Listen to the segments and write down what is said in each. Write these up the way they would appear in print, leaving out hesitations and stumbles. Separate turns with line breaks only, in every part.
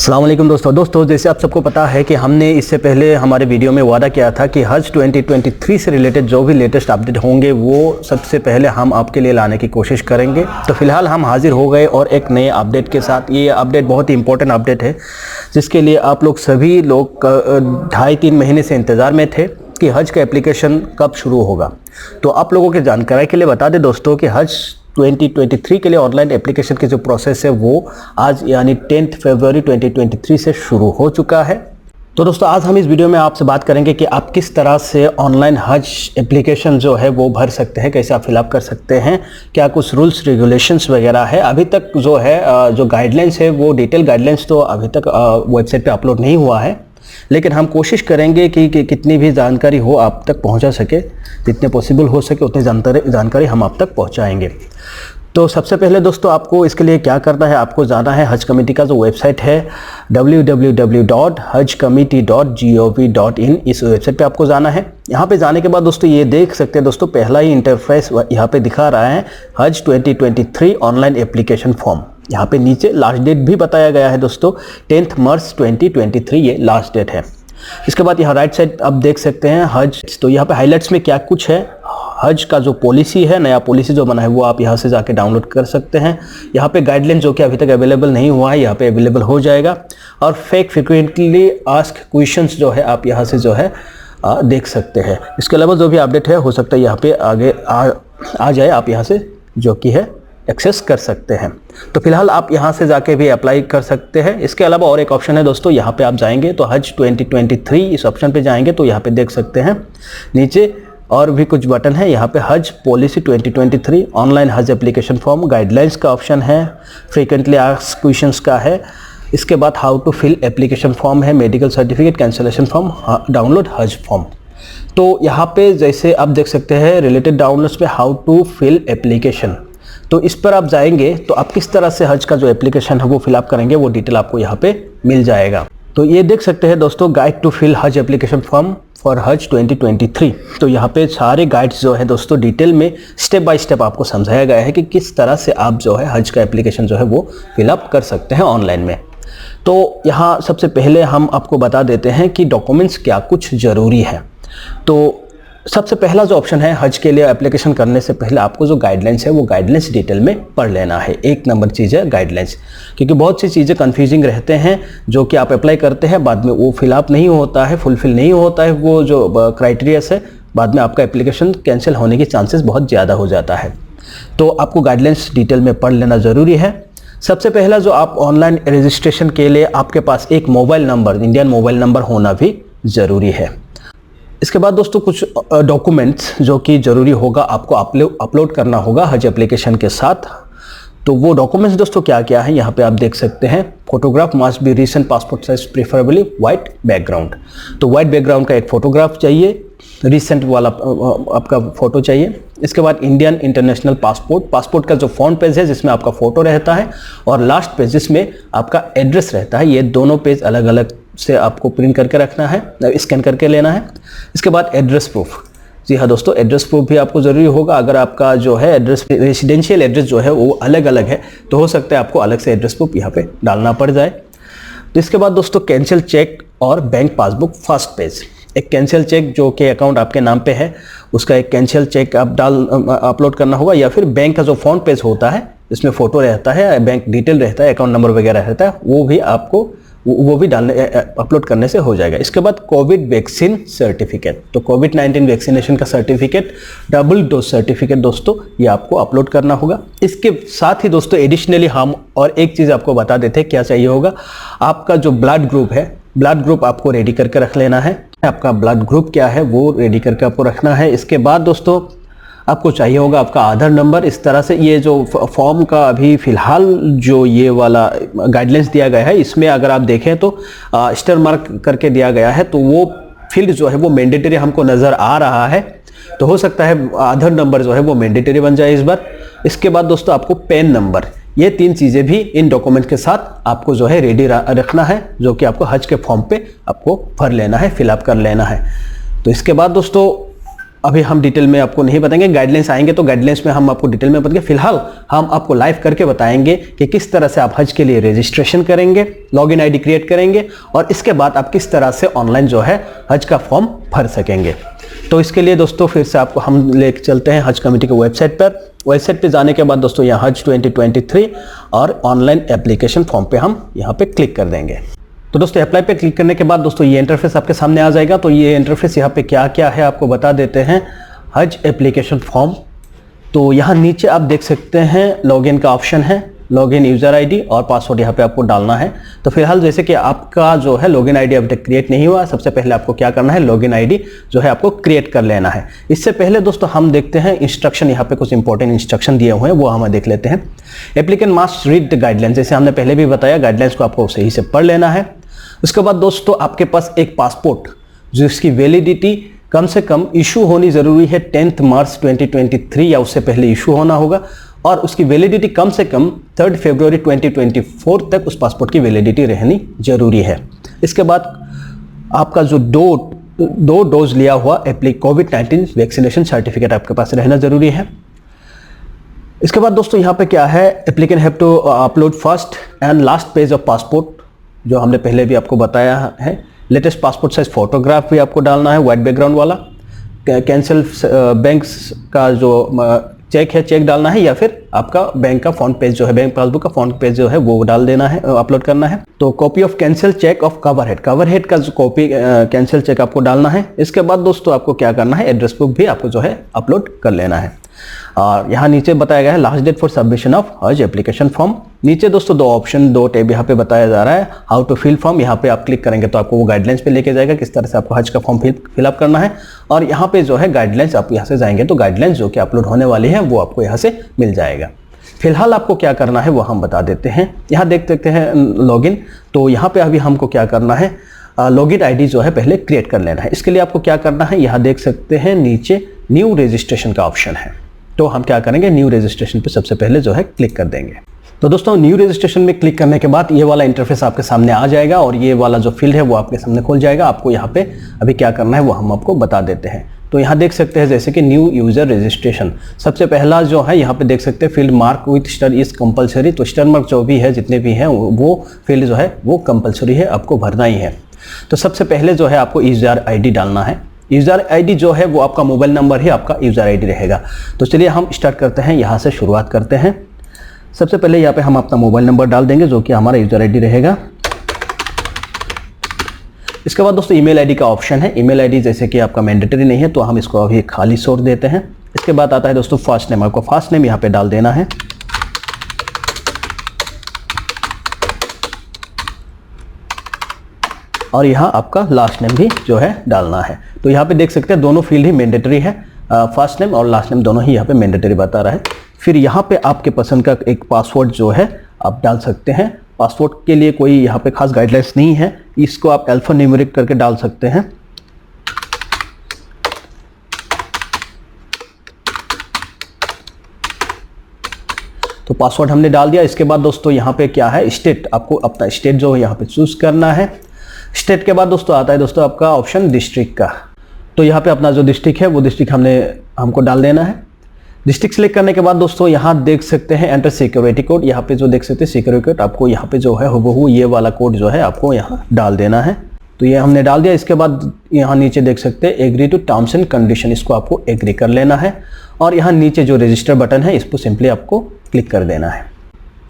अस्सलाम वालेकुम दोस्तों जैसे आप सबको पता है कि हमने इससे पहले हमारे वीडियो में वादा किया था कि हज 2023 से रिलेटेड जो भी लेटेस्ट अपडेट होंगे वो सबसे पहले हम आपके लिए लाने की कोशिश करेंगे। तो फिलहाल हम हाजिर हो गए और एक नए अपडेट के साथ। ये अपडेट बहुत ही इंपॉर्टेंट अपडेट है जिसके लिए आप लोग सभी लोग 2.5-3 महीने से इंतज़ार में थे कि हज का एप्लीकेशन कब शुरू होगा। तो आप लोगों की जानकारी के लिए बता दें दोस्तों कि हज 2023 के लिए ऑनलाइन एप्लीकेशन की जो प्रोसेस है वो आज यानी 10 फरवरी 2023 से शुरू हो चुका है। तो दोस्तों आज हम इस वीडियो में आपसे बात करेंगे कि आप किस तरह से ऑनलाइन हज एप्लीकेशन जो है वो भर सकते हैं, कैसे आप फिलअप कर सकते हैं, क्या कुछ रूल्स रेगुलेशंस वगैरह है। अभी तक जो है जो गाइडलाइंस है वो डिटेल गाइडलाइंस तो अभी तक वेबसाइट पे अपलोड नहीं हुआ है, लेकिन हम कोशिश करेंगे कि कितनी भी जानकारी हो आप तक पहुंचा सके, जितने पॉसिबल हो सके उतनी जानकारी हम आप तक पहुंचाएंगे। तो सबसे पहले दोस्तों आपको इसके लिए क्या करना है, आपको जाना है हज कमेटी का जो वेबसाइट है www.hajcommittee.gov.in। इस वेबसाइट पे आपको जाना है। यहाँ पे जाने के बाद दोस्तों ये देख सकते हैं दोस्तों पहला ही इंटरफेस यहाँ पे दिखा रहा है हज 2023 ऑनलाइन एप्लीकेशन फॉर्म। यहाँ पे नीचे लास्ट डेट भी बताया गया है दोस्तों 10 मार्च 2023 ये लास्ट डेट है। इसके बाद यहाँ राइट साइड आप देख सकते हैं हज। तो यहाँ पे हाइलाइट्स में क्या कुछ है, हज का जो पॉलिसी है, नया पॉलिसी जो बना है वो आप यहाँ से जाके डाउनलोड कर सकते हैं। यहाँ पे गाइडलाइन जो कि अभी तक अवेलेबल नहीं हुआ है यहाँ पे अवेलेबल हो जाएगा। और फेक फ्रिक्वेंटली आस्क क्वेश्चंस जो है आप यहाँ से जो है देख सकते हैं। इसके अलावा जो भी अपडेट है हो सकता है यहाँ पे आगे आ जाए, आप यहाँ से जो कि है एक्सेस कर सकते हैं। तो फिलहाल आप यहाँ से जाके भी अप्लाई कर सकते हैं। इसके अलावा और एक ऑप्शन है दोस्तों, यहाँ पे आप जाएंगे तो हज 2023 इस ऑप्शन पे जाएंगे तो यहाँ पे देख सकते हैं नीचे और भी कुछ बटन है। यहाँ पे Haj policy 2023 online Haj application form, guidelines का ऑप्शन है, फ्रीक्वेंटली आस्क्ड क्वेश्चंस का है। इसके बाद how to fill application form है, medical certificate, cancellation form, download Haj form. तो यहाँ पे जैसे आप देख सकते हैं रिलेटेड डाउनलोड्स पे हाउ टू फिल एप्लीकेशन, तो इस पर आप जाएंगे तो आप किस तरह से हज का जो एप्लीकेशन है वो फिलअप करेंगे वो डिटेल आपको यहाँ पे मिल जाएगा। तो ये देख सकते हैं दोस्तों गाइड टू फिल हज एप्लीकेशन फॉर्म फॉर हज 2023। तो यहाँ पे सारे गाइड्स जो है दोस्तों डिटेल में स्टेप बाय स्टेप आपको समझाया गया है कि किस तरह से आप जो है हज का एप्लीकेशन जो है वो फिलअप कर सकते हैं ऑनलाइन में। तो यहाँ सबसे पहले हम आपको बता देते हैं कि डॉक्यूमेंट्स क्या कुछ ज़रूरी है। तो सबसे पहला जो ऑप्शन है, हज के लिए एप्लीकेशन करने से पहले आपको जो गाइडलाइंस है वो गाइडलाइंस डिटेल में पढ़ लेना है। एक नंबर चीज़ है गाइडलाइंस, क्योंकि बहुत सी चीज़ें कंफ्यूजिंग रहते हैं जो कि आप अप्लाई करते हैं बाद में वो फिलअप नहीं होता है, फुलफिल नहीं होता है वो जो क्राइटेरिया है, बाद में आपका एप्लीकेशन कैंसिल होने की चांसेस बहुत ज़्यादा हो जाता है। तो आपको गाइडलाइंस डिटेल में पढ़ लेना ज़रूरी है। सबसे पहला जो आप ऑनलाइन रजिस्ट्रेशन के लिए आपके पास एक mobile number, Indian mobile number होना भी ज़रूरी है। इसके बाद दोस्तों कुछ डॉक्यूमेंट्स जो कि ज़रूरी होगा आपको अपलोड करना होगा हज एप्लीकेशन के साथ। तो वो डॉक्यूमेंट्स दोस्तों क्या क्या है यहाँ पे आप देख सकते हैं। Photograph must be recent passport size preferably white background. तो वाइट बैकग्राउंड का एक फ़ोटोग्राफ चाहिए, रिसेंट वाला आपका फ़ोटो चाहिए। इसके बाद इंडियन इंटरनेशनल पासपोर्ट का जो फ्रंट पेज है जिसमें आपका फ़ोटो रहता है और लास्ट पेज जिसमें आपका एड्रेस रहता है, ये दोनों पेज अलग अलग से आपको प्रिंट करके रखना है, स्कैन करके लेना है। इसके बाद एड्रेस प्रूफ, जी हाँ दोस्तों एड्रेस प्रूफ भी आपको ज़रूरी होगा। अगर आपका जो है एड्रेस रेसिडेंशियल एड्रेस जो है वो अलग अलग है तो हो सकता है आपको अलग से एड्रेस प्रूफ यहाँ पे डालना पड़ जाए। तो इसके बाद दोस्तों कैंसिल चेक और बैंक पासबुक फर्स्ट पेज। एक कैंसिल चेक जो कि अकाउंट आपके नाम पे है उसका एक कैंसिल चेक आप अपलोड करना होगा, या फिर बैंक का जो फ्रंट पेज होता है जिसमें फ़ोटो रहता है, बैंक डिटेल रहता है, अकाउंट नंबर वगैरह रहता है, वो भी आपको वो भी डालने अपलोड करने से हो जाएगा। इसके बाद कोविड वैक्सीन सर्टिफिकेट, तो कोविड-19 वैक्सीनेशन का सर्टिफिकेट, डबल डोज सर्टिफिकेट दोस्तों ये आपको अपलोड करना होगा। इसके साथ ही दोस्तों एडिशनली हम और एक चीज़ आपको बता देते हैं क्या चाहिए होगा। आपका जो ब्लड ग्रुप है, ब्लड ग्रुप आपको रेडी करके रख लेना है। आपका ब्लड ग्रुप क्या है वो रेडी करके आपको रखना है। इसके बाद दोस्तों आपको चाहिए होगा आपका आधार नंबर। इस तरह से ये जो फॉर्म का अभी फ़िलहाल जो ये वाला गाइडलाइंस दिया गया है इसमें अगर आप देखें तो स्टार मार्क करके दिया गया है, तो वो फील्ड जो है वो मैंडेटरी हमको नज़र आ रहा है। तो हो सकता है आधार नंबर जो है वो मैंडेटरी बन जाए इस बार। इसके बाद दोस्तों आपको पैन नंबर, ये 3 चीज़ें भी इन डॉक्यूमेंट के साथ आपको जो है रेडी रखना है, जो कि आपको हज के फॉर्म पे आपको भर लेना है, फिलअप कर लेना है। तो इसके बाद दोस्तों अभी हम डिटेल में आपको नहीं बताएंगे, गाइडलाइंस आएंगे तो गाइडलाइंस में हम आपको डिटेल में बताएंगे। फिलहाल हम आपको लाइव करके बताएंगे कि किस तरह से आप हज के लिए रजिस्ट्रेशन करेंगे, लॉगिन आईडी क्रिएट करेंगे और इसके बाद आप किस तरह से ऑनलाइन जो है हज का फॉर्म भर सकेंगे। तो इसके लिए दोस्तों फिर से आपको हम लेकर चलते हैं हज कमेटी के वेबसाइट पर। वेबसाइट पे जाने के बाद दोस्तों यहाँ हज 2023 और ऑनलाइन एप्लीकेशन फॉर्म पे हम यहाँ पे क्लिक कर देंगे। तो दोस्तों अप्लाई पे क्लिक करने के बाद दोस्तों ये इंटरफेस आपके सामने आ जाएगा। तो ये इंटरफेस यहाँ पे क्या क्या है आपको बता देते हैं। हज एप्लीकेशन फॉर्म, तो यहाँ नीचे आप देख सकते हैं लॉगिन का ऑप्शन है, लॉगिन यूज़र आईडी और पासवर्ड यहाँ पे आपको डालना है। तो फिलहाल जैसे कि आपका जो है लॉगिन आईडी अभी तक क्रिएट नहीं हुआ, सबसे पहले आपको क्या करना है, लॉगिन आईडी जो है आपको क्रिएट कर लेना है। इससे पहले दोस्तों हम देखते हैं इंस्ट्रक्शन, यहाँ पे कुछ इंपॉर्टेंट इंस्ट्रक्शन दिए हुए हैं वो हम देख लेते हैं। Applicant must read the guidelines, जैसे हमने पहले भी बताया गाइडलाइंस को आपको सही से पढ़ लेना है। उसके बाद दोस्तों आपके पास एक पासपोर्ट जिसकी वैलिडिटी कम से कम इशू होनी ज़रूरी है 10 मार्च 2023 या उससे पहले इशू होना होगा और उसकी वैलिडिटी कम से कम 3 फरवरी 2024 तक उस पासपोर्ट की वैलिडिटी रहनी जरूरी है। इसके बाद आपका जो दो डोज लिया हुआ कोविड-19 वैक्सीनेशन सर्टिफिकेट आपके पास रहना जरूरी है। इसके बाद दोस्तों यहाँ पे क्या है, applicant have to upload first and last page of passport, जो हमने पहले भी आपको बताया है। लेटेस्ट पासपोर्ट साइज फोटोग्राफ भी आपको डालना है, वाइट बैकग्राउंड वाला। कैंसिल बैंक्स का जो चेक है, चेक डालना है या फिर आपका बैंक का फ्रंट पेज जो है, बैंक पासबुक का फ्रंट पेज जो है वो डाल देना है, अपलोड करना है। तो copy of cancel cheque of cover head का जो कॉपी कैंसिल चेक आपको डालना है। इसके बाद दोस्तों आपको क्या करना है, एड्रेस प्रूफ भी आपको जो है अपलोड कर लेना है। और यहाँ नीचे बताया गया है last date for submission of Hajj application form. नीचे दोस्तों दो टैब यहाँ पे बताया जा रहा है, हाउ टू फिल फॉर्म। यहाँ पे आप क्लिक करेंगे तो आपको वो गाइडलाइंस पे लेके जाएगा किस तरह से आपको हज का फॉर्म फिलअप करना है। और यहाँ पे जो है गाइडलाइंस, आप यहाँ से जाएंगे तो गाइडलाइंस जो कि अपलोड होने वाली है वो आपको यहाँ से मिल जाएगा। फिलहाल आपको क्या करना है वो हम बता देते हैं। यहाँ देख सकते हैं लॉगिन, तो यहाँ पे अभी हमको क्या करना है, लॉगिन आईडी जो है पहले क्रिएट कर लेना है। इसके लिए आपको क्या करना है, यहाँ देख सकते हैं नीचे न्यू रजिस्ट्रेशन का ऑप्शन है। तो हम क्या करेंगे, न्यू रजिस्ट्रेशन पे सबसे पहले जो है क्लिक कर देंगे। तो दोस्तों न्यू रजिस्ट्रेशन में क्लिक करने के बाद ये वाला इंटरफेस आपके सामने आ जाएगा और ये वाला जो फील्ड है वो आपके सामने खुल जाएगा। आपको यहाँ पे अभी क्या करना है वो हम आपको बता देते हैं। तो यहाँ देख सकते हैं जैसे कि न्यू यूजर रजिस्ट्रेशन, सबसे पहला जो है यहाँ पे देख सकते हैं field mark with star is compulsory. तो स्टार मार्क जो भी है, जितने भी हैं वो फील्ड जो है वो कंपलसरी है, आपको भरना ही है। तो सबसे पहले जो है आपको यूजर आईडी डालना है। यूज़र आईडी जो है वो आपका मोबाइल नंबर ही आपका यूज़र आईडी रहेगा। तो चलिए हम स्टार्ट करते हैं, यहाँ से शुरुआत करते हैं। सबसे पहले यहाँ पे हम अपना मोबाइल नंबर डाल देंगे जो कि हमारा यूज़र आईडी रहेगा। इसके बाद दोस्तों ईमेल आईडी का ऑप्शन है। ईमेल आईडी जैसे कि आपका मैंडेटरी नहीं है तो हम इसको अभी खाली छोड़ देते हैं। इसके बाद आता है दोस्तों फर्स्ट नेम, आपको फर्स्ट नेम यहाँ पे डाल देना है। और यहाँ आपका लास्ट नेम भी जो है डालना है। तो यहाँ पे देख सकते हैं दोनों फील्ड ही मैंडेटरी है, फर्स्ट नेम और लास्ट नेम दोनों ही यहाँ पे मैंडेटरी बता रहा है। फिर यहाँ पे आपके पसंद का एक पासवर्ड जो है आप डाल सकते हैं। पासवर्ड के लिए कोई यहाँ पे खास गाइडलाइंस नहीं है, इसको आप अल्फा न्यूमेरिक करके डाल सकते हैं। तो पासवर्ड हमने डाल दिया। इसके बाद दोस्तों यहाँ पे क्या है, स्टेट, आपको अपना स्टेट जो है यहाँ पे चूज करना है। स्टेट के बाद दोस्तों आता है दोस्तों आपका ऑप्शन डिस्ट्रिक्ट का। तो यहाँ पे अपना जो डिस्ट्रिक्ट है वो डिस्ट्रिक्ट हमको डाल देना है। डिस्ट्रिक्ट सेलेक्ट करने के बाद दोस्तों यहाँ देख सकते हैं एंटर सिक्योरिटी कोड। यहाँ पे जो देख सकते हैं सिक्योरिटी कोड, आपको यहाँ पे जो है हुबहू ये वाला कोड जो है आपको यहाँ डाल देना है। तो ये हमने डाल दिया। इसके बाद यहाँ नीचे देख सकते हैं agree to terms and condition, इसको आपको एग्री कर लेना है। और यहाँ नीचे जो रजिस्टर बटन है इसको सिंपली आपको क्लिक कर देना है।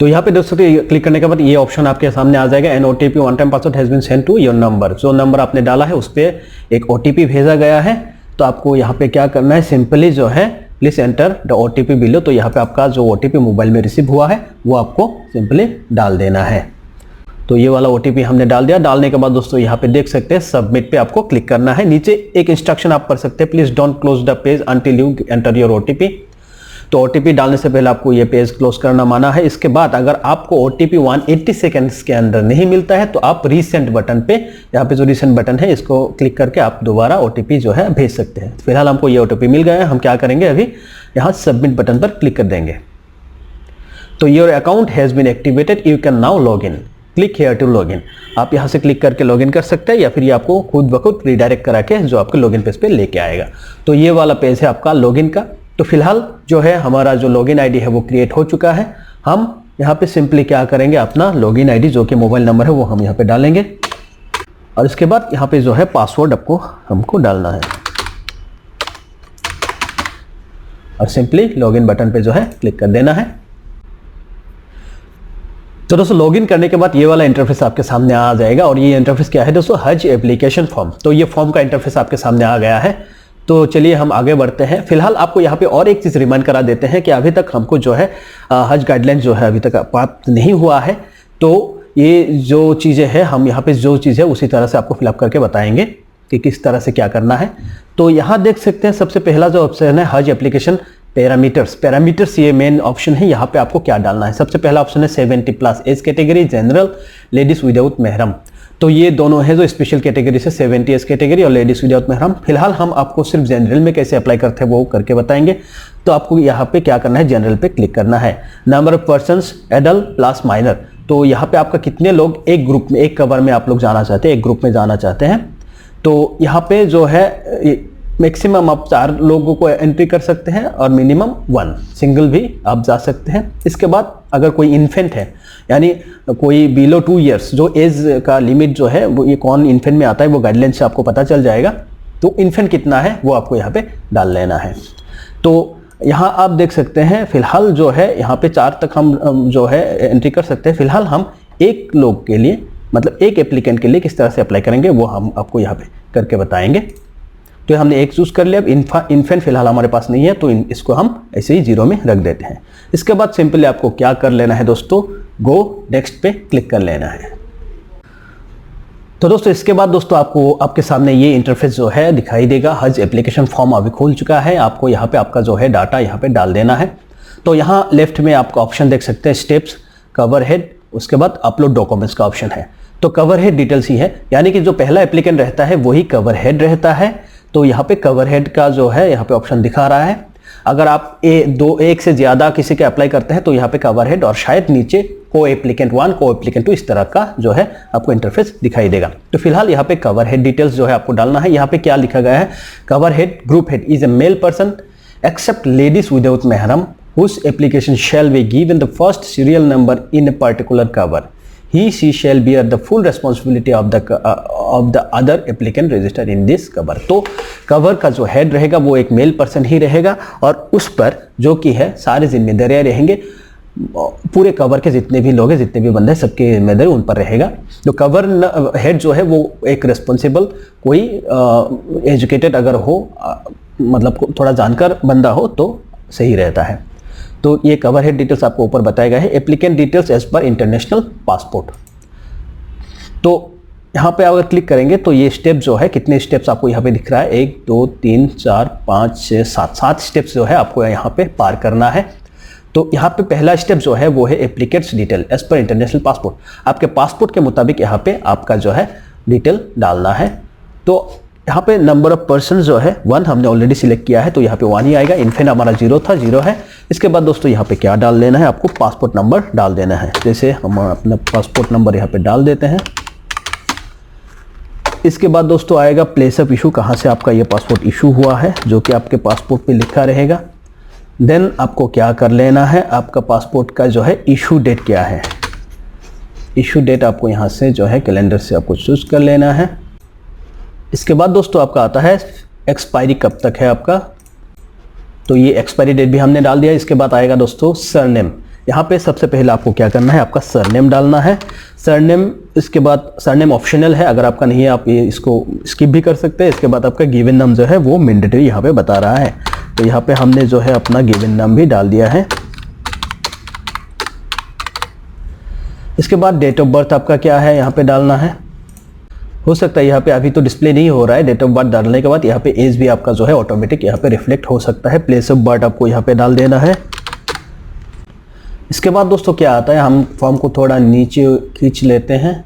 तो यहाँ पे देख सकते हैं क्लिक करने के बाद ये ऑप्शन आपके सामने आ जाएगा, an OTP one time password has been send to your number. जो नंबर आपने डाला है उस पर एक OTP भेजा गया है। तो आपको यहाँ पे क्या करना है, सिंपली जो है please enter the OTP below. तो यहाँ पे आपका जो OTP मोबाइल में रिसीव हुआ है वो आपको सिंपली डाल देना है। तो ये वाला OTP हमने डाल दिया। डालने के बाद दोस्तों यहाँ पे देख सकते हैं सबमिट पे आपको क्लिक करना है। नीचे एक इंस्ट्रक्शन आप पढ़ सकते हैं, please don't close the page until you enter your OTP। तो OTP डालने से पहले आपको ये पेज क्लोज करना माना है। इसके बाद अगर आपको OTP 180 सेकेंड्स के अंदर नहीं मिलता है तो आप रीसेंट बटन पे, यहाँ पे जो रीसेंट बटन है इसको क्लिक करके आप दोबारा OTP जो है भेज सकते हैं। फिलहाल हमको ये OTP मिल गया है, हम क्या करेंगे अभी यहाँ सबमिट बटन पर क्लिक कर देंगे। तो your account has been activated, you can now log in. Click here to login, आप यहाँ से क्लिक करके लॉगिन कर सकते हैं या फिर ये आपको खुद ब खुद रिडायरेक्ट करा के जो आपके लॉगिन पेज पे लेके आएगा। तो ये वाला पेज है आपका लॉगिन का। तो फिलहाल जो है हमारा जो लॉगिन आईडी है वो क्रिएट हो चुका है। हम यहाँ पे सिंपली क्या करेंगे, अपना लॉगिन आईडी जो कि मोबाइल नंबर है वो हम यहाँ पे डालेंगे और इसके बाद यहाँ पे जो है पासवर्ड हमको डालना है और सिंपली लॉगिन बटन पे जो है क्लिक कर देना है। तो दोस्तों लॉगिन करने के बाद ये वाला इंटरफेस आपके सामने आ जाएगा और ये इंटरफेस क्या है दोस्तों, हज एप्लीकेशन फॉर्म। तो ये फॉर्म का इंटरफेस आपके सामने आ गया है। तो चलिए हम आगे बढ़ते हैं। फिलहाल आपको यहाँ पे और एक चीज़ रिमाइंड करा देते हैं कि अभी तक हमको जो है हज गाइडलाइन जो है अभी तक प्राप्त नहीं हुआ है। तो ये जो चीज़ें हैं हम यहाँ पे जो चीज़ है उसी तरह से आपको फिलअप करके बताएंगे कि किस तरह से क्या करना है। तो यहाँ देख सकते हैं सबसे पहला जो ऑप्शन है हज एप्लीकेशन पैरामीटर्स, ये मेन ऑप्शन है। यहाँ पे आपको क्या डालना है, सबसे पहला ऑप्शन है 70+ age category, general, ladies without महरम। तो ये दोनों है जो स्पेशल कैटेगरी से 70 एज कैटेगरी और लेडीज विदाउट महरम। फिलहाल हम आपको सिर्फ जनरल में कैसे अप्लाई करते हैं वो करके बताएंगे। तो आपको यहाँ पे क्या करना है, जनरल पे क्लिक करना है। Number of persons adult plus minor, तो यहाँ पे आपका कितने लोग एक ग्रुप में, एक कवर में आप लोग जाना चाहते हैं, एक ग्रुप में जाना चाहते हैं। तो यहाँ पे जो है मैक्सिमम आप 4 लोगों को एंट्री कर सकते हैं और मिनिमम 1 सिंगल भी आप जा सकते हैं। इसके बाद अगर कोई इन्फेंट है यानी कोई बिलो 2 ईयर्स, जो एज का लिमिट जो है वो ये कौन इन्फेंट में आता है वो गाइडलाइन से आपको पता चल जाएगा। तो इन्फेंट कितना है वो आपको यहाँ पे डाल लेना है। तो यहाँ आप देख सकते हैं फिलहाल जो है यहाँ पे 4 तक हम जो है एंट्री कर सकते हैं। फिलहाल हम एक लोग के लिए, मतलब एक एप्लीकेंट के लिए किस तरह से अप्लाई करेंगे वो हम आपको यहाँ पे करके बताएंगे। तो हमने एक चूज कर लिया। अब इन्फेंट फिलहाल हमारे पास नहीं है तो इसको हम ऐसे ही 0 में रख देते हैं। इसके बाद सिंपली आपको क्या कर लेना है दोस्तों, गो नेक्स्ट पे क्लिक कर लेना है। तो दोस्तों इसके बाद दोस्तों आपको आपके सामने ये इंटरफेस जो है दिखाई देगा। हज एप्लीकेशन फॉर्म अभी खुल चुका है। आपको यहाँ पे आपका जो है डाटा यहाँ पे डाल देना है। तो यहाँ लेफ्ट में आपका ऑप्शन देख सकते हैं स्टेप्स, कवर हेड, उसके बाद अपलोड डॉक्यूमेंट्स का ऑप्शन है। तो कवर हेड डिटेल्स ही है, यानी कि जो पहला एप्लीकेंट रहता है वही कवर हेड रहता है। तो यहाँ पे कवर हेड का जो है यहाँ पे ऑप्शन दिखा रहा है। अगर आप एक से ज़्यादा किसी के अप्लाई करते हैं तो यहाँ पे कवर हेड और शायद नीचे को एप्लीकेंट 1, को एप्लीकेंट 2 इस तरह का जो है आपको इंटरफेस दिखाई देगा। तो फिलहाल यहाँ पे कवर हेड डिटेल्स जो है आपको डालना है। यहाँ पे क्या लिखा गया है, cover head group head is a male person except ladies without महरम whose application shall be given the first serial number in a particular cover. She shall bear the full responsibility of the other applicant registered in this cover. तो cover का जो head रहेगा वो एक male person ही रहेगा और उस पर जो कि है सारी जिम्मेदारियां रहेंगे। पूरे कवर के जितने भी लोग हैं, जितने भी बंदे, सबकी जिम्मेदारी उन पर रहेगा। तो कवर हेड जो है वो एक रिस्पॉन्सिबल, कोई एजुकेटेड अगर हो, मतलब थोड़ा जानकार बंदा हो तो सही रहता है। तो ये कवर हेड डिटेल्स आपको ऊपर बताया गया है। Applicant details as per international passport. तो यहाँ पे अगर क्लिक करेंगे तो ये स्टेप जो है, कितने स्टेप्स आपको यहाँ पे दिख रहा है, 1 2 3 4 5 6 7 स्टेप्स जो है आपको यहाँ पे पार करना है। तो यहाँ पे पहला स्टेप जो है वो है applicants detail as per international passport. आपके पासपोर्ट के मुताबिक यहाँ पे आपका जो है डिटेल डालना है। तो यहाँ पे नंबर ऑफ पर्सन जो है 1 हमने ऑलरेडी सिलेक्ट किया है तो यहाँ पे 1 ही आएगा। इन्फेंट हमारा 0 था, 0 है। इसके बाद दोस्तों यहाँ पे क्या डाल लेना है, आपको पासपोर्ट नंबर डाल देना है। जैसे हम अपना पासपोर्ट नंबर यहाँ पे डाल देते हैं। इसके बाद दोस्तों आएगा प्लेस ऑफ इशू, कहाँ से आपका ये पासपोर्ट इशू हुआ है, जो कि आपके पासपोर्ट पे लिखा रहेगा। देन आपको क्या कर लेना है, आपका पासपोर्ट का जो है इशू डेट क्या है। इशू डेट आपको यहाँ से जो है कैलेंडर से आपको चूज कर लेना है। इसके बाद दोस्तों आपका आता है एक्सपायरी कब तक है आपका, तो ये एक्सपायरी डेट भी हमने डाल दिया। इसके बाद आएगा दोस्तों सरनेम। यहाँ पे सबसे पहले आपको क्या करना है, आपका सरनेम डालना है। सरनेम, इसके बाद सरनेम ऑप्शनल है, अगर आपका नहीं है आप ये इसको स्किप भी कर सकते हैं। इसके बाद आपका गिवन नाम जो है वो मैंडेटरी यहाँ पे बता रहा है। तो यहाँ पे हमने जो है अपना गिवन नाम भी डाल दिया है। इसके बाद डेट ऑफ बर्थ आपका क्या है यहाँ पे डालना है। हो सकता है यहाँ पे अभी तो डिस्प्ले नहीं हो रहा है, डेट ऑफ बर्थ डालने के बाद यहाँ पे एज भी आपका जो है ऑटोमेटिक यहाँ पे रिफ्लेक्ट हो सकता है। प्लेस ऑफ बर्थ आपको यहाँ पे डाल देना है। इसके बाद दोस्तों क्या आता है, हम फॉर्म को थोड़ा नीचे खींच लेते हैं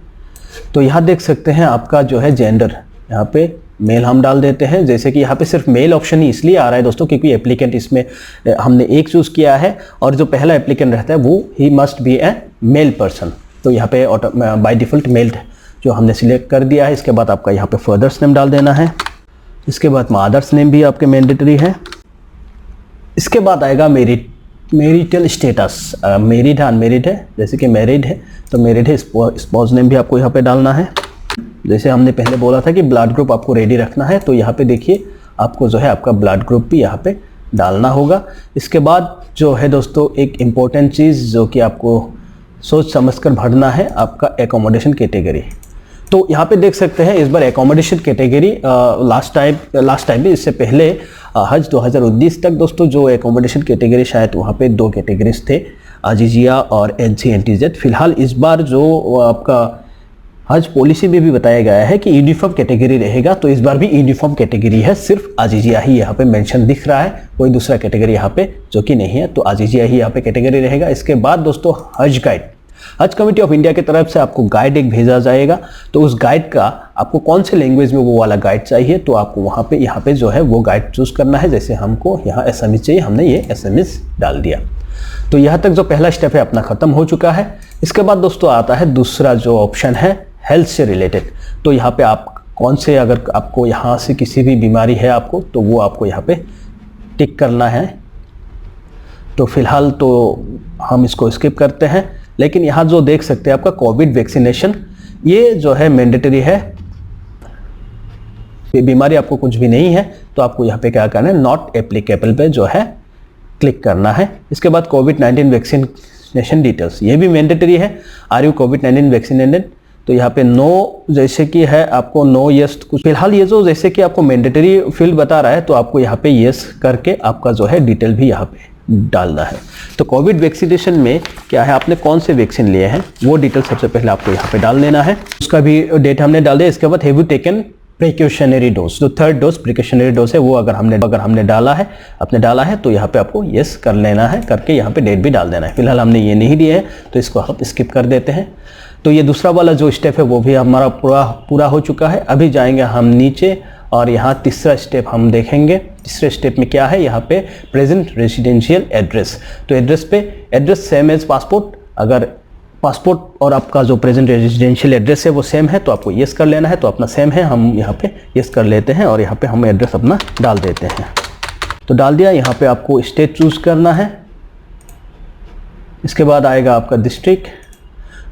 तो यहाँ देख सकते हैं आपका जो है जेंडर, यहाँ पे मेल हम डाल देते हैं। जैसे कि यहाँ पे सिर्फ मेल ऑप्शन ही इसलिए आ रहा है दोस्तों क्योंकि एप्लीकेंट इसमें हमने एक चूज़ किया है और जो पहला एप्लीकेंट रहता है वो he must be A male person. तो यहाँ पे बाय डिफ़ॉल्ट मेल्ड जो हमने सिलेक्ट कर दिया है। इसके बाद आपका यहाँ पे फादर्स नेम डाल देना है। इसके बाद मदर्स नेम भी आपके मैंडेटरी है। इसके बाद आएगा मैरिटल स्टेटस, मैरिड है अनमेरिड है, जैसे कि मैरिड है तो मैरिड है, स्पाउस नेम भी आपको यहाँ पे डालना है। जैसे हमने पहले बोला था कि ब्लड ग्रुप आपको रेडी रखना है, तो यहाँ पे देखिए आपको जो है आपका ब्लड ग्रुप भी यहाँ पे डालना होगा। इसके बाद जो है दोस्तों एक इम्पोर्टेंट चीज़ जो कि आपको सोच समझकर भरना है, आपका एकोमोडेशन कैटेगरी। तो यहाँ पे देख सकते हैं इस बार एकोमोडेशन कैटेगरी लास्ट टाइम भी इससे पहले हज 2019 तक दोस्तों जो एकोमोडेशन कैटेगरी शायद वहाँ पे 2 कैटेगरीज थे, अजीजिया और NC/NTZ। फिलहाल इस बार जो आपका हज पॉलिसी में भी बताया गया है कि यूनिफॉर्म कैटेगरी रहेगा, तो इस बार भी यूनिफॉर्म कैटेगरी है, सिर्फ अजीजिया ही यहाँ पे मेंशन दिख रहा है, कोई दूसरा कैटेगरी यहाँ पे जो कि नहीं है, तो अजीजिया ही यहाँ पे कैटेगरी रहेगा। इसके बाद दोस्तों हज गाइड, हज कमेटी ऑफ इंडिया की तरफ से आपको गाइड एक भेजा जाएगा, तो उस गाइड का आपको कौन से लैंग्वेज में वो वाला गाइड चाहिए, तो आपको वहाँ पे यहाँ पे जो है वो गाइड चूज करना है। जैसे हमको यहाँ एसएमएस चाहिए, हमने ये एसएमएस डाल दिया। तो यहाँ तक जो पहला स्टेप है अपना खत्म हो चुका है। इसके बाद दोस्तों आता है दूसरा जो ऑप्शन है हेल्थ से रिलेटेड। तो यहाँ पे आप कौन से, अगर आपको यहाँ से किसी भी बीमारी है आपको, तो वो आपको यहाँ पे टिक करना है। तो फिलहाल तो हम इसको स्किप करते हैं, लेकिन यहाँ जो देख सकते हैं आपका कोविड वैक्सीनेशन, ये जो है मैंडेटरी है। बीमारी आपको कुछ भी नहीं है तो आपको यहाँ पे क्या करना है, नॉट एप्लीकेबल पे जो है क्लिक करना है। इसके बाद कोविड-19 वैक्सीनेशन डिटेल्स, ये भी मैंडेटरी है। आर यू कोविड-19 वैक्सीनेटेड, तो यहाँ पे नो जैसे कि है आपको नो यस कुछ। फिलहाल ये जो जैसे कि आपको मैंडेटरी फील्ड बता रहा है, तो आपको यहाँ पे यस करके आपका जो है डिटेल भी यहाँ पे डालना है। तो कोविड वैक्सीनेशन में क्या है, आपने कौन से वैक्सीन लिए हैं वो डिटेल सबसे पहले आपको यहाँ पे डाल देना है, उसका भी डेट हमने डाल दिया। इसके बाद have you taken precautionary dose, जो 3rd डोज प्रिकॉशनरी डोज है वो अगर हमने डाला है, आपने डाला है, तो यहाँ पे आपको यस कर लेना है, करके यहाँ पे डेट भी डाल देना है। फिलहाल हमने ये नहीं दिए है तो इसको आप स्किप कर देते हैं। तो ये दूसरा वाला जो स्टेप है वो भी हमारा पूरा हो चुका है। अभी जाएंगे हम नीचे और यहाँ तीसरा स्टेप हम देखेंगे। तीसरे स्टेप में क्या है, यहाँ पे प्रेजेंट रेजिडेंशियल एड्रेस। तो एड्रेस सेम एज पासपोर्ट, अगर पासपोर्ट और आपका जो प्रेजेंट रेजिडेंशियल एड्रेस है वो सेम है तो आपको यस कर लेना है। तो अपना सेम है, हम यहाँ पे यस कर लेते हैं और यहाँ पे हम एड्रेस अपना डाल देते हैं। तो डाल दिया। यहाँ पे आपको स्टेट चूज करना है। इसके बाद आएगा आपका डिस्ट्रिक्ट।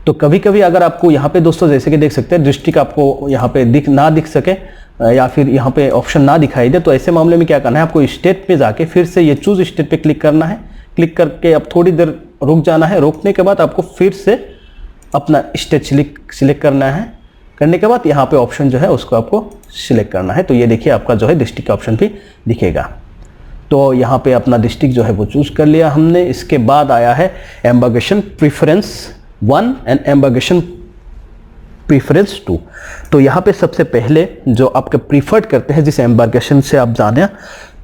तो कभी कभी अगर आपको यहाँ पे दोस्तों जैसे कि देख सकते हैं डिस्ट्रिक्ट आपको यहाँ पे दिख सके या फिर यहाँ पे ऑप्शन ना दिखाई दे, तो ऐसे मामले में क्या करना है, आपको स्टेट पे जाके फिर से ये चूज स्टेट पे क्लिक करना है। क्लिक करके अब थोड़ी देर रुक जाना है। रोकने के बाद आपको फिर से अपना स्टेट सिलेक्ट करना है। करने के बाद यहाँ पे ऑप्शन जो है उसको आपको सिलेक्ट करना है। तो ये देखिए आपका जो है डिस्ट्रिक्ट का ऑप्शन भी दिखेगा। तो यहाँ पे अपना डिस्ट्रिक्ट जो है वो चूज कर लिया हमने। इसके बाद आया है एम्बार्गेशन प्रीफरेंस 1 एंड एम्बार्गेशन प्रीफरेंस 2। तो यहाँ पे सबसे पहले जो आपके प्रीफर्ड करते हैं जिस एम्बार्गेशन से आप जाने,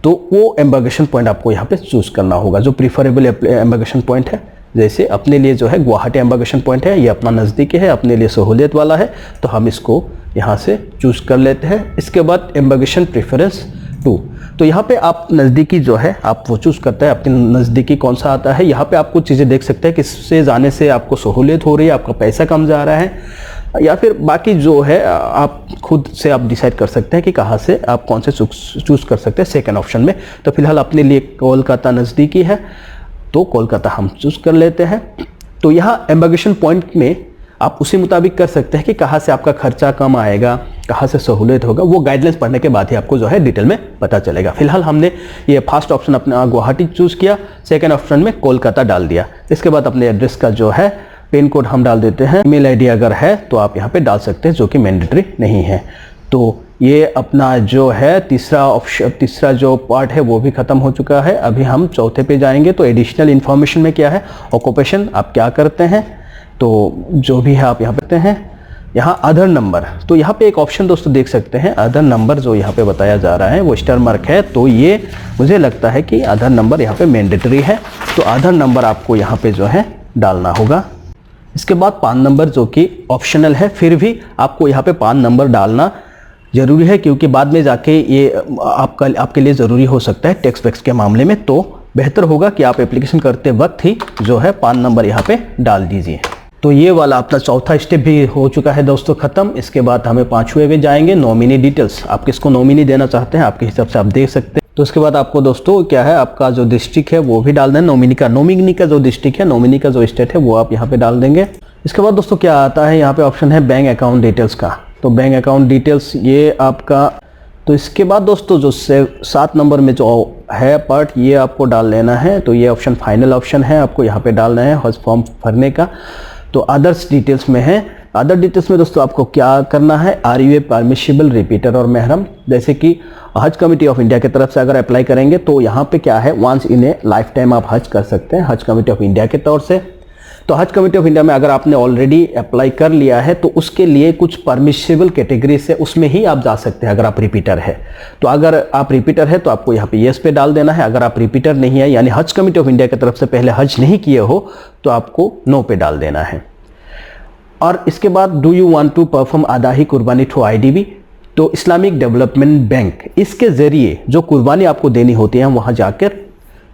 तो वो एम्बार्गेशन पॉइंट आपको यहाँ पे चूज करना होगा जो प्रीफरेबल एम्बार्गेशन पॉइंट है। जैसे अपने लिए जो है गुवाहाटी एम्बार्गेशन पॉइंट है, ये अपना नज़दीकी है, अपने लिए सहूलियत वाला है, तो हम इसको यहाँ से चूज कर लेते हैं। इसके बाद एम्बार्गेशन प्रीफरेंस 2, तो यहाँ पे आप नज़दीकी जो है आप वो चूज़ करते हैं, आपके नज़दीकी कौन सा आता है। यहाँ पे आप कुछ चीज़ें देख सकते हैं कि इससे जाने से आपको सहूलियत हो रही है, आपका पैसा कम जा रहा है, या फिर बाकी जो है आप खुद से आप डिसाइड कर सकते हैं कि कहाँ से आप कौन से चूज़ कर सकते हैं सेकेंड ऑप्शन में। तो फिलहाल अपने लिए कोलकाता नज़दीकी है तो कोलकाता हम चूज़ कर लेते हैं। तो यहाँ एम्बार्गेशन पॉइंट में आप उसी मुताबिक कर सकते हैं कि कहाँ से आपका खर्चा कम आएगा, कहाँ से सहूलियत होगा, वो गाइडलाइंस पढ़ने के बाद ही आपको जो है डिटेल में पता चलेगा। फिलहाल हमने ये फर्स्ट ऑप्शन अपना गुवाहाटी चूज़ किया, सेकेंड ऑप्शन में कोलकाता डाल दिया। इसके बाद अपने एड्रेस का जो है पिन कोड हम डाल देते हैं। ईमेल आईडी अगर है तो आप यहाँ पे डाल सकते हैं, जो कि मैंडेटरी नहीं है। तो ये अपना जो है तीसरा जो पार्ट है वो भी ख़त्म हो चुका है। अभी हम चौथे पे जाएंगे। तो एडिशनल इन्फॉर्मेशन में क्या है, ऑक्यूपेशन आप क्या करते हैं, तो जो भी है आप यहाँ पे हैं। यहाँ अदर नंबर, तो यहाँ पे एक ऑप्शन दोस्तों देख सकते हैं, अदर नंबर जो यहाँ पे बताया जा रहा है वो स्टार मार्क है। तो ये मुझे लगता है कि अदर नंबर यहाँ पे मैंडेटरी है, तो अदर नंबर आपको यहाँ पे जो है डालना होगा। इसके बाद पान नंबर जो कि ऑप्शनल है, फिर भी आपको यहाँ पे पान नंबर डालना ज़रूरी है, क्योंकि बाद में जाके ये आपके लिए ज़रूरी हो सकता है टैक्स वैक्स के मामले में। तो बेहतर होगा कि आप एप्लीकेशन करते वक्त ही जो है पान नंबर यहाँ पे डाल दीजिए। तो ये वाला अपना चौथा स्टेप भी हो चुका है दोस्तों ख़त्म। इसके बाद हमें 5वें में जाएंगे, नॉमिनी डिटेल्स। आप किसको नॉमिनी देना चाहते हैं आपके हिसाब से आप दे सकते हैं। तो उसके बाद आपको दोस्तों क्या है, आपका जो डिस्ट्रिक्ट है वो भी डाल दें, नॉमिनी का जो डिस्ट्रिक्ट है, नॉमिनी का जो स्टेट है वो आप यहाँ पे डाल देंगे। इसके बाद दोस्तों क्या आता है, यहाँ पे ऑप्शन है बैंक अकाउंट डिटेल्स का। तो बैंक अकाउंट डिटेल्स ये आपका, तो इसके बाद दोस्तों जो 7 नंबर में जो है पार्ट, ये आपको डाल लेना है। तो ये ऑप्शन फाइनल ऑप्शन है, आपको यहाँ पे डालना है हज फॉर्म भरने का। तो अदर्स डिटेल्स में है, अदर डिटेल्स में दोस्तों आपको क्या करना है, are you a permissible repeater और महरम। जैसे कि हज कमेटी ऑफ इंडिया की तरफ से अगर अप्लाई करेंगे तो यहाँ पे क्या है, once in a lifetime आप हज कर सकते हैं हज कमेटी ऑफ इंडिया के तौर से। तो हज कमेटी ऑफ इंडिया में अगर आपने ऑलरेडी अप्लाई कर लिया है तो उसके लिए कुछ परमिशिबल कैटेगरी से उसमें ही आप जा सकते हैं अगर आप रिपीटर है। तो अगर आप रिपीटर है तो आपको यहाँ पे येस पे डाल देना है। अगर आप रिपीटर नहीं है यानी हज कमेटी ऑफ इंडिया की तरफ से पहले हज नहीं किए हो तो आपको नो पे डाल देना है। और इसके बाद do you want to perform आदाही कुर्बानी थ्रू आईडीबी। तो इस्लामिक डेवलपमेंट बैंक, इसके ज़रिए जो कुर्बानी आपको देनी होती है वहाँ जाकर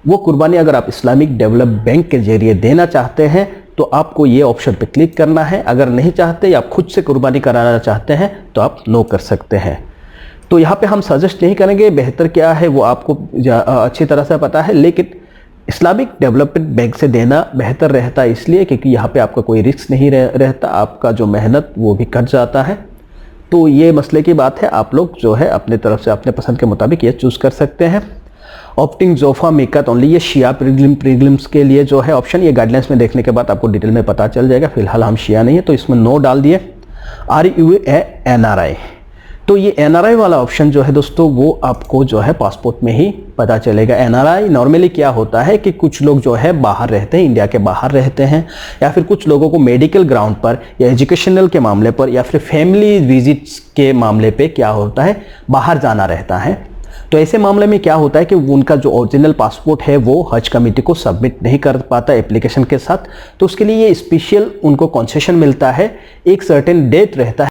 वो कुर्बानी अगर आप इस्लामिक डेवलप बैंक के जरिए देना चाहते हैं तो आपको ये ऑप्शन पे क्लिक करना है। अगर नहीं चाहते या आप खुद से कुर्बानी कराना चाहते हैं तो आप नो कर सकते हैं। तो यहाँ पे हम सजेस्ट नहीं करेंगे, बेहतर क्या है वो आपको अच्छी तरह से पता है, लेकिन इस्लामिक डेवलपमेंट बैंक से देना बेहतर रहता है इसलिए क्योंकि यहाँ पे आपका कोई रिस्क नहीं रहता, आपका जो मेहनत वो भी कट जाता है। तो ये मसले की बात है, आप लोग जो है अपने तरफ से अपने पसंद के मुताबिक ये चूज़ कर सकते हैं। ऑप्टिंग जोफा मिकत ओनली, ये शिया प्रीलिम्स के लिए जो है ऑप्शन, ये गाइडलाइंस में देखने के बाद आपको डिटेल में पता चल जाएगा। फिलहाल हम शिया नहीं है तो इसमें नो डाल दिए। आर यू ए NRI, तो ये NRI वाला ऑप्शन जो है दोस्तों वो आपको जो है पासपोर्ट में ही पता चलेगा। NRI नॉर्मली क्या होता है कि कुछ लोग जो है बाहर रहते हैं, इंडिया के बाहर रहते हैं, या फिर कुछ लोगों को मेडिकल ग्राउंड पर या एजुकेशनल के मामले पर या फिर फैमिली विजिट्स के मामले पे क्या होता है, बाहर जाना रहता है। तो ऐसे मामले में क्या होता है कि उनका जो ओरिजिनल पासपोर्ट है वो हज कमेटी को सबमिट नहीं कर पाता एप्लीकेशन के साथ। तो उसके लिए ये स्पेशल उनको कंसेशन मिलता है, एक सर्टेन डेट रहता है